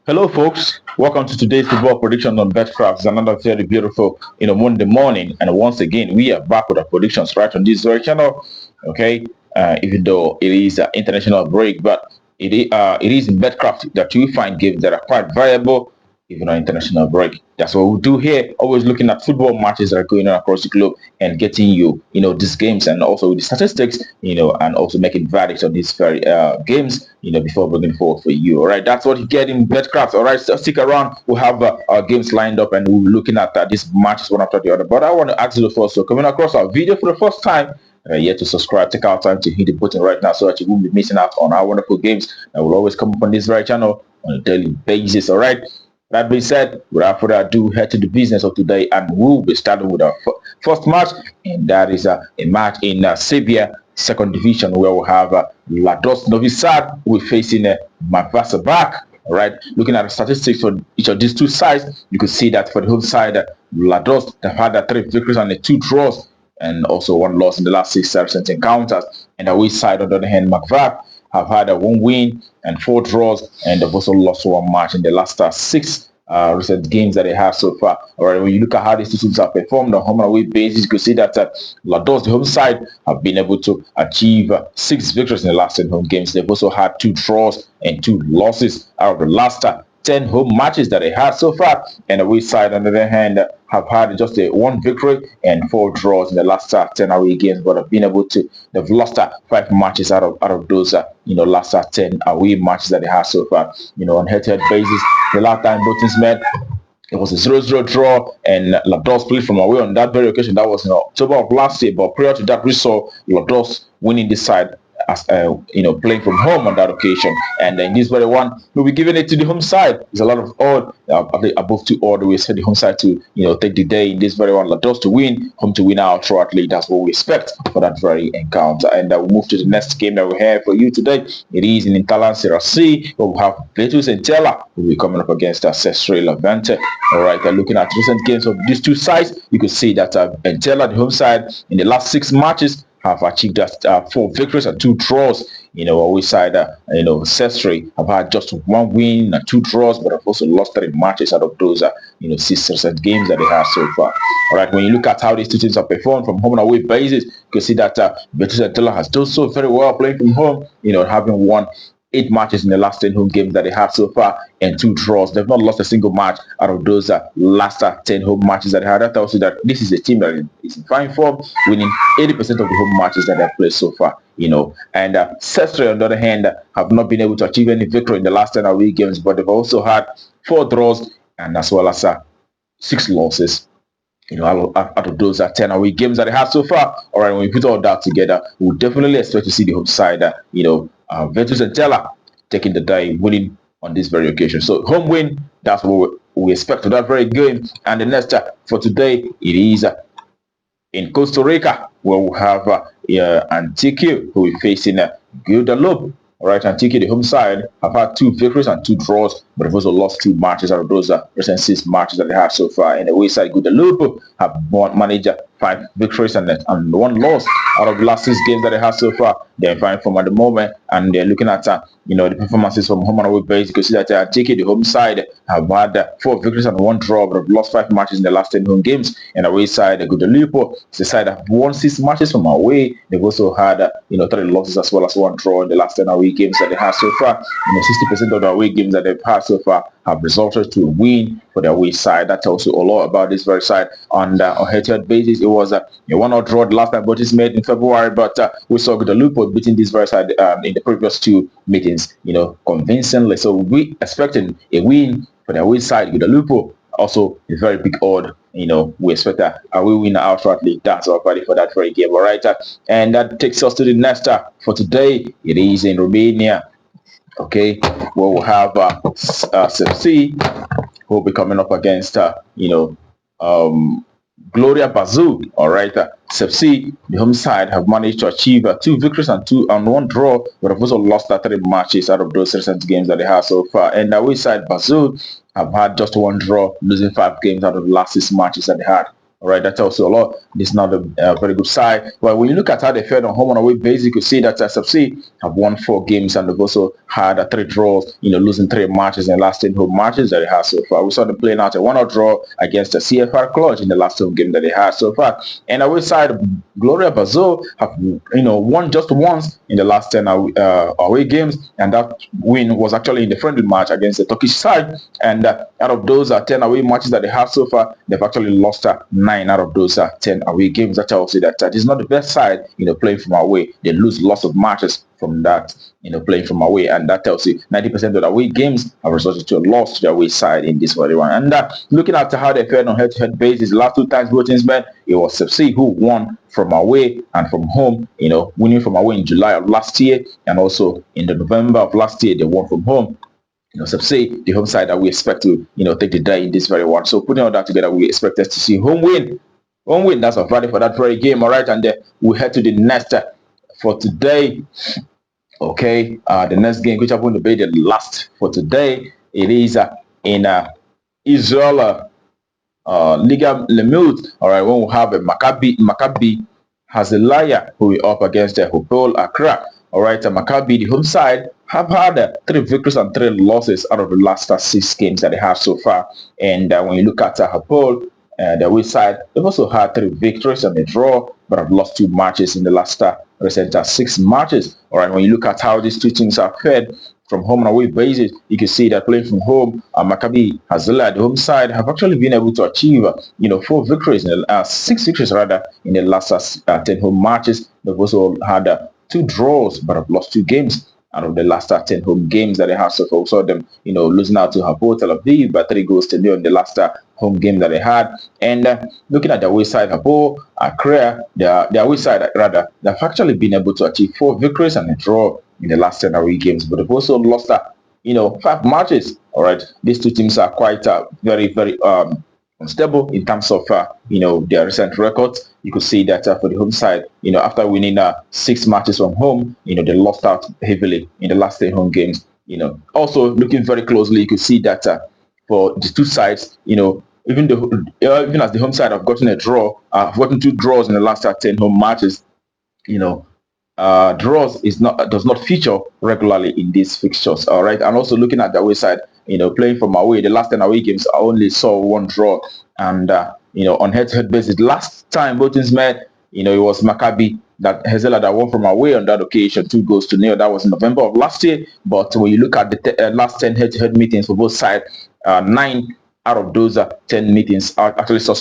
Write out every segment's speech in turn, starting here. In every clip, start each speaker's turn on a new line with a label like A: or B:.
A: Hello, folks. Welcome to today's football prediction on BetCraft. It's another very beautiful, Monday morning, and once again, we are back with our predictions right on this very channel. Okay, even though it is an international break, but it is in BetCraft that you find games that are quite viable even on international break. That's what we do here. Always looking at football matches that are going on across the globe and getting you, these games and also with the statistics, and also making verdicts on these very games, before bringing forward for you. All right, that's what you get in BetCraft. All right, so stick around. We'll have our games lined up and we'll be looking at these matches one after the other. But I want to ask you the first, so coming across our video for the first time, yet to subscribe, take our time to hit the button right now so that you won't be missing out on our wonderful games that will always come up on this very channel on a daily basis. All right. That being said, without further ado, head to the business of today, and we'll be starting with our first match, and that is a match in Serbia second division where we have Lados Novi Sad. We're facing Mavasa back. All right, looking at the statistics for each of these two sides, you can see that for the home side, Lados have had 3 victories and 2 draws, and also 1 loss in the last 6 recent encounters. And the away side, on the other hand, Macvac have had a 1 win and 4 draws, and they've also lost 1 match in the last 6 recent games that they have so far. All right, when you look at how these two teams have performed on home and away basis, you can see that Lados, the home side, have been able to achieve 6 victories in the last 10 home games. They've also had 2 draws and 2 losses out of the last 10 home matches that they had so far. And the away side, on the other hand, have had just a 1 victory and 4 draws in the last 10 away games, but have been able to, they've lost 5 matches out of those, last 10 away matches that they have so far. On head-to-head basis, the last time both teams met, it was a 0-0 draw, and Lados played from away on that very occasion. That was in October of last year, but prior to that, we saw Lados winning this side as playing from home on that occasion. And in this very one, we'll be giving it to the home side. There's a lot of odd above 2 odd. We expect the home side to take the day in this very one. Lados to win, home to win out throughout. That's what we expect for that very encounter. And we'll move to the next game that we have for you today. It is in Italian Serie C, where we have Betis and Tella will be coming up against Sestri Levante. All right, looking at recent games of these two sides, you can see that Entella, the home side, in the last 6 matches have achieved 4 victories and 2 draws. Away side, Sestri have had just 1 win and 2 draws, but have also lost 3 matches out of those, 6 recent games that they have so far. All right, when you look at how these two teams have performed from home and away basis, you can see that Betis and Tella has done so very well playing from home, having won 8 matches in the last 10 home games that they have so far and 2 draws. They've not lost a single match out of those last 10 home matches that they had. That tells you that this is a team that is in fine form, winning 80% of the home matches that they've played so far. And Sestri, on the other hand, have not been able to achieve any victory in the last 10 away games, but they've also had 4 draws and as well as 6 losses. Out of those 10 away games that they have so far. All right, when we put all that together, we'll definitely expect to see the home side, Betis and Tella taking the day, winning on this very occasion. So home win, that's what we expect for that very game. And the next for today, it is in Costa Rica, where we have Antique, who is facing Guadalupe. All right, Antique, the home side, have had 2 victories and 2 draws, but have also lost 2 matches out of those recent 6 matches that they have so far. And the away side, Guadalupe, have managed 5 victories and 1 loss out of the last 6 games that they have so far. They're in fine form at the moment, and they're looking at the performances from home and away base. You can see that Antique, the home side, have had 4 victories and 1 draw, but have lost 5 matches in the last 10 home games. And away side, Guadalupe, the side have won 6 matches from away. They've also had 3 losses as well as 1 draw in the last 10 away games that they have so far. 60% of the away games that they've had so far have resulted to a win for their away side. That tells you a lot about this very side. On head-to-head basis, it was a 1-0 draw the last time Betis made in February, but we saw Guadalupe beating this very side in the previous 2 meetings, convincingly. So we expecting a win for the away side. Guadalupe also a very big odd. We expect a we win outrightly. That's our party for that very game. All right, and that takes us to the next for today. It is in Romania. Okay, where we'll have CFC, who will be coming up against Gloria Bazoo. All right, CFC, the home side, have managed to achieve 2 victories and 1 draw, but have also lost 3 matches out of those recent games that they have so far. And the away side, Bazoo, have had just 1 draw, losing 5 games out of the last 6 matches that they had. All right, that tells you a lot. This is not a very good side. Well, when you look at how they fared on home and away basis, you could see that SFC have won 4 games and they've also had 3 draws, losing 3 matches in the last 10 home matches that they have so far. We saw them playing out a 1-0 draw against the CFR Clutch in the last home game that they had so far. And away side, Gloria Bazil have, won just once in the last 10 away games, and that win was actually in the friendly match against the Turkish side. And out of those 10 away matches that they have so far, they've actually lost 9 out of those 10 away games. That tells you that this is not the best side, playing from away. They lose lots of matches from that, playing from away, and that tells you 90% of the away games have resulted to a loss to the away side in this very one. And looking at how they fared on head-to-head basis, the last 2 times both teams met, it was FC who won from away and from home. Winning from away in July of last year, and also in the November of last year they won from home. Say the home side that we expect to take the day in this very one. So putting all that together, we expect us to see home win. That's on Friday for that very game. All right, and we head to the next for today. Okay, the next game, which I'm going to be the last for today, it is in Israel Liga Lemut. All right, when we have a Maccabi Hazeliah who we up against the Hapoel Accra. All right, Maccabi, the home side, have had 3 victories and 3 losses out of the last 6 games that they have so far. And when you look at Hapoel, the away side, they've also had 3 victories and a draw, but have lost 2 matches in the last recent 6 matches. All right, when you look at how these 2 teams are fared from home and away basis, you can see that playing from home, Maccabi Hazeliah, the home side, have actually been able to achieve 4 victories, 6 victories rather, in the last 10 home matches. They've also had 2 draws, but have lost 2 games out of the last 10 home games that they have so far. We saw them, losing out to Hapoel Tel Aviv by 3-0 in the last home game that they had. And looking at the away side, Hapoel Accra, the away side rather, they've actually been able to achieve 4 victories and a draw in the last 10 away games, but they've also lost 5 matches. All right, these 2 teams are quite very, very unstable in terms of their recent records. You could see that for the home side, after winning 6 matches from home, they lost out heavily in the last 10 home games. Also looking very closely, you could see that for the 2 sides, even as the home side have gotten a draw, have gotten 2 draws in the last 10 home matches. Draws does not feature regularly in these fixtures. All right, and also looking at the away side, playing from away, the last 10 away games I only saw 1 draw, and on head-to-head basis, last time both teams met, it was Maccabi that Hazeliah that won from away on that occasion, 2-0. That was in November of last year. But when you look at the last 10 head-to-head meetings for both sides, 9 out of those 10 meetings actually saw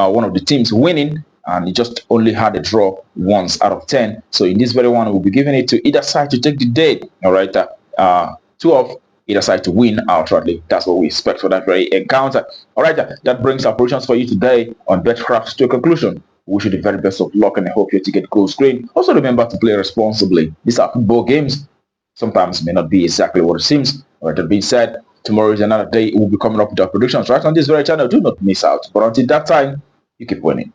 A: one of the teams winning, and it just only had a draw once out of 10. So in this very one, we'll be giving it to either side to take the day. All right, 2 of either side to win outrightly. That's what we expect for that very encounter. All right, that brings our predictions for you today on BetCraft to a conclusion. We wish you the very best of luck, and I hope your ticket goes green. Also remember to play responsibly. These are football games. Sometimes may not be exactly what it seems. All right, that being said, tomorrow is another day. We'll be coming up with our predictions right on this very channel. Do not miss out. But until that time, you keep winning.